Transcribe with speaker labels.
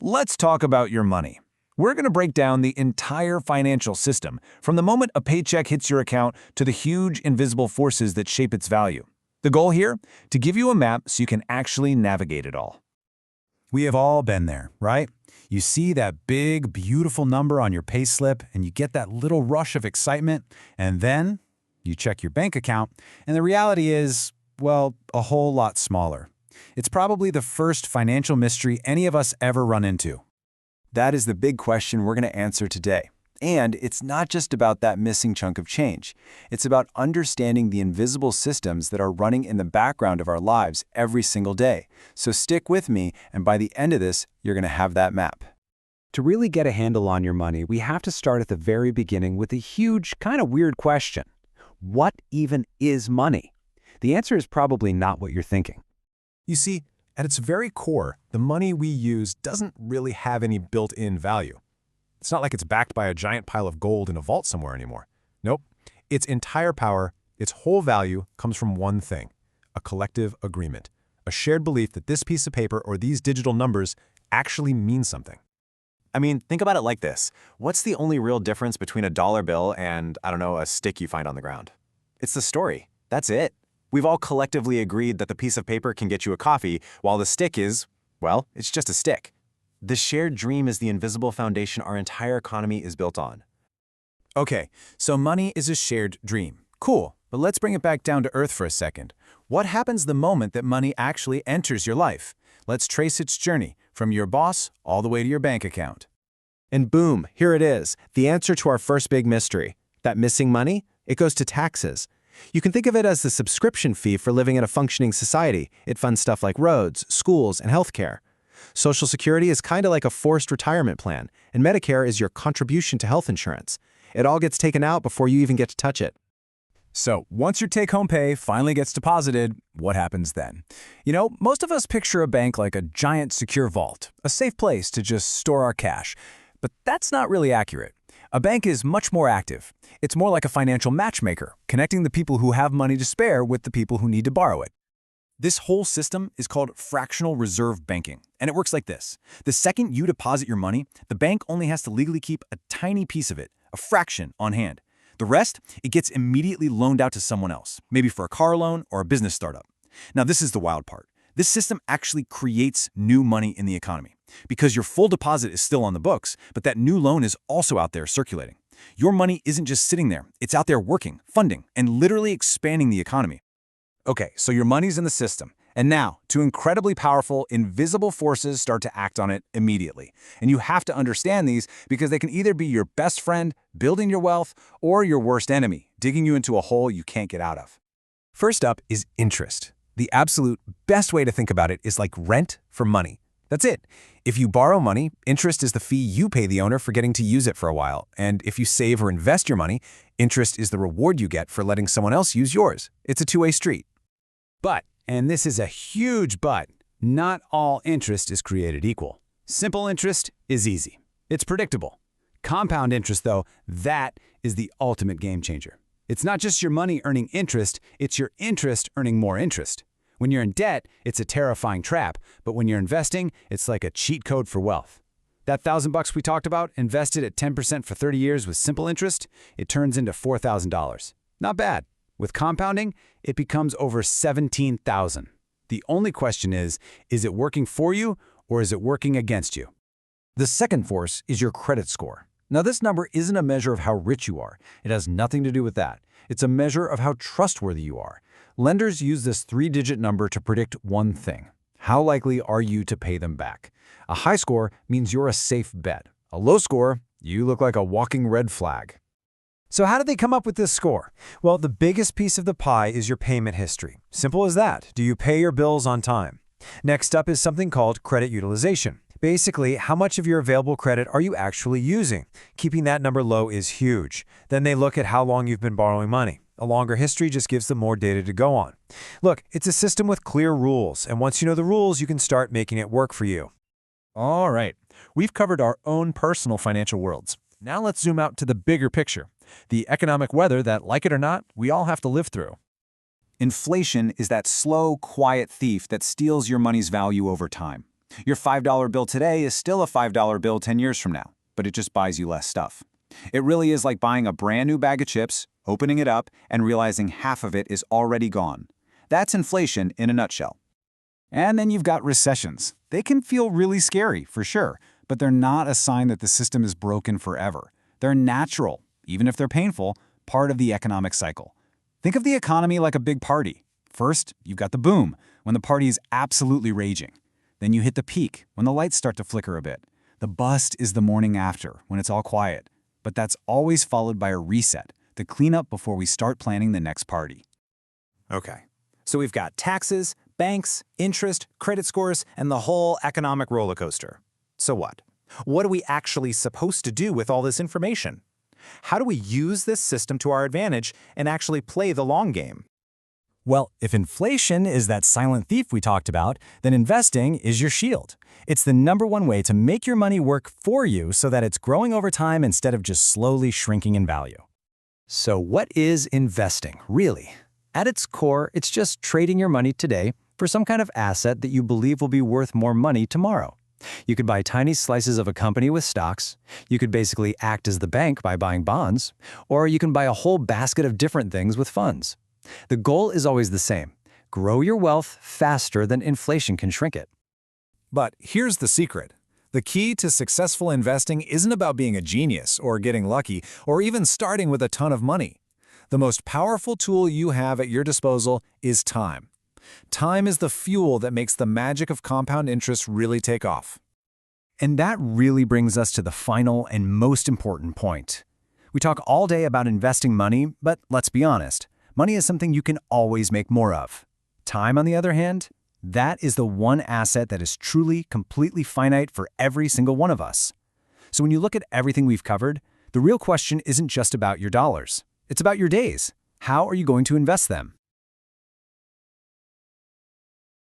Speaker 1: let's talk about your money. We're going to break down the entire financial system, from the moment a paycheck hits your account to the huge invisible forces that shape its value. The goal here? To give you a map so you can actually navigate it all.
Speaker 2: We have all been there, right? You see that big, beautiful number on your payslip and you get that little rush of excitement, and then you check your bank account, and the reality is, well, a whole lot smaller. It's probably the first financial mystery any of us ever run into.
Speaker 3: That is the big question we're going to answer today. And it's not just about that missing chunk of change. It's about understanding the invisible systems that are running in the background of our lives every single day. So stick with me, and by the end of this, you're going to have that map.
Speaker 4: To really get a handle on your money, we have to start at the very beginning with a huge, kind of weird question. What even is money? The answer is probably not what you're thinking.
Speaker 5: You see, at its very core, the money we use doesn't really have any built-in value. It's not like it's backed by a giant pile of gold in a vault somewhere anymore. Nope. Its entire power, its whole value, comes from one thing: a collective agreement, a shared belief that this piece of paper or these digital numbers actually mean something.
Speaker 6: I mean, think about it like this. What's the only real difference between a dollar bill and, I don't know, a stick you find on the ground? It's the story. That's it. We've all collectively agreed that the piece of paper can get you a coffee, while the stick is, well, it's just a stick. The shared dream is the invisible foundation our entire economy is built on.
Speaker 2: Okay, so money is a shared dream. Cool, but let's bring it back down to earth for a second. What happens the moment that money actually enters your life? Let's trace its journey, from your boss all the way to your bank account.
Speaker 7: And boom, here it is, the answer to our first big mystery. That missing money? It goes to taxes. You can think of it as the subscription fee for living in a functioning society. It funds stuff like roads, schools, and healthcare. Social Security is kind of like a forced retirement plan, and Medicare is your contribution to health insurance. It all gets taken out before you even get to touch it.
Speaker 2: So, once your take-home pay finally gets deposited, what happens then? You know, most of us picture a bank like a giant secure vault, a safe place to just store our cash. But that's not really accurate. A bank is much more active. It's more like a financial matchmaker, connecting the people who have money to spare with the people who need to borrow it. This whole system is called fractional reserve banking, and it works like this. The second you deposit your money, the bank only has to legally keep a tiny piece of it, a fraction, on hand. The rest, it gets immediately loaned out to someone else, maybe for a car loan or a business startup. Now, this is the wild part. This system actually creates new money in the economy, because your full deposit is still on the books, but that new loan is also out there circulating. Your money isn't just sitting there, it's out there working, funding, and literally expanding the economy. Okay, so your money's in the system, and now, two incredibly powerful, invisible forces start to act on it immediately. And you have to understand these because they can either be your best friend, building your wealth, or your worst enemy, digging you into a hole you can't get out of.
Speaker 5: First up is interest. The absolute best way to think about it is like rent for money. That's it. If you borrow money, interest is the fee you pay the owner for getting to use it for a while. And if you save or invest your money, interest is the reward you get for letting someone else use yours. It's a two-way street.
Speaker 2: But, and this is a huge but, not all interest is created equal. Simple interest is easy. It's predictable. Compound interest, though, that is the ultimate game changer. It's not just your money earning interest, it's your interest earning more interest. When you're in debt, it's a terrifying trap, but when you're investing, it's like a cheat code for wealth. That $1,000 we talked about, invested at 10% for 30 years with simple interest, it turns into $4,000. Not bad. With compounding, it becomes over $17,000. The only question is it working for you or is it working against you?
Speaker 1: The second force is your credit score. Now, this number isn't a measure of how rich you are. It has nothing to do with that. It's a measure of how trustworthy you are. Lenders use this three-digit number to predict one thing: how likely are you to pay them back? A high score means you're a safe bet. A low score, you look like a walking red flag.
Speaker 8: So how did they come up with this score? Well, the biggest piece of the pie is your payment history. Simple as that. Do you pay your bills on time? Next up is something called credit utilization. Basically, how much of your available credit are you actually using? Keeping that number low is huge. Then they look at how long you've been borrowing money. A longer history just gives them more data to go on. Look, it's a system with clear rules, and once you know the rules, you can start making it work for you.
Speaker 5: All right, we've covered our own personal financial worlds. Now let's zoom out to the bigger picture, the economic weather that, like it or not, we all have to live through.
Speaker 3: Inflation is that slow, quiet thief that steals your money's value over time. Your $5 bill today is still a $5 bill 10 years from now, but it just buys you less stuff. It really is like buying a brand new bag of chips, opening it up, and realizing half of it is already gone. That's inflation in a nutshell. And then you've got recessions. They can feel really scary, for sure, but they're not a sign that the system is broken forever. They're natural, even if they're painful, part of the economic cycle. Think of the economy like a big party. First, you've got the boom, when the party is absolutely raging. Then you hit the peak, when the lights start to flicker a bit. The bust is the morning after, when it's all quiet. But that's always followed by a reset, the cleanup before we start planning the next party.
Speaker 6: Okay, so we've got taxes, banks, interest, credit scores, and the whole economic roller coaster. So what? What are we actually supposed to do with all this information? How do we use this system to our advantage and actually play the long game?
Speaker 2: Well, if inflation is that silent thief we talked about, then investing is your shield. It's the #1 way to make your money work for you so that it's growing over time instead of just slowly shrinking in value.
Speaker 8: So what is investing, really? At its core, it's just trading your money today for some kind of asset that you believe will be worth more money tomorrow. You could buy tiny slices of a company with stocks, you could basically act as the bank by buying bonds, or you can buy a whole basket of different things with funds. The goal is always the same: grow your wealth faster than inflation can shrink it.
Speaker 5: But here's the secret. The key to successful investing isn't about being a genius or getting lucky or even starting with a ton of money. The most powerful tool you have at your disposal is time. Time is the fuel that makes the magic of compound interest really take off.
Speaker 2: And that really brings us to the final and most important point. We talk all day about investing money, but let's be honest, money is something you can always make more of. Time, on the other hand, that is the one asset that is truly, completely finite for every single one of us. So when you look at everything we've covered, the real question isn't just about your dollars. It's about your days. How are you going to invest them?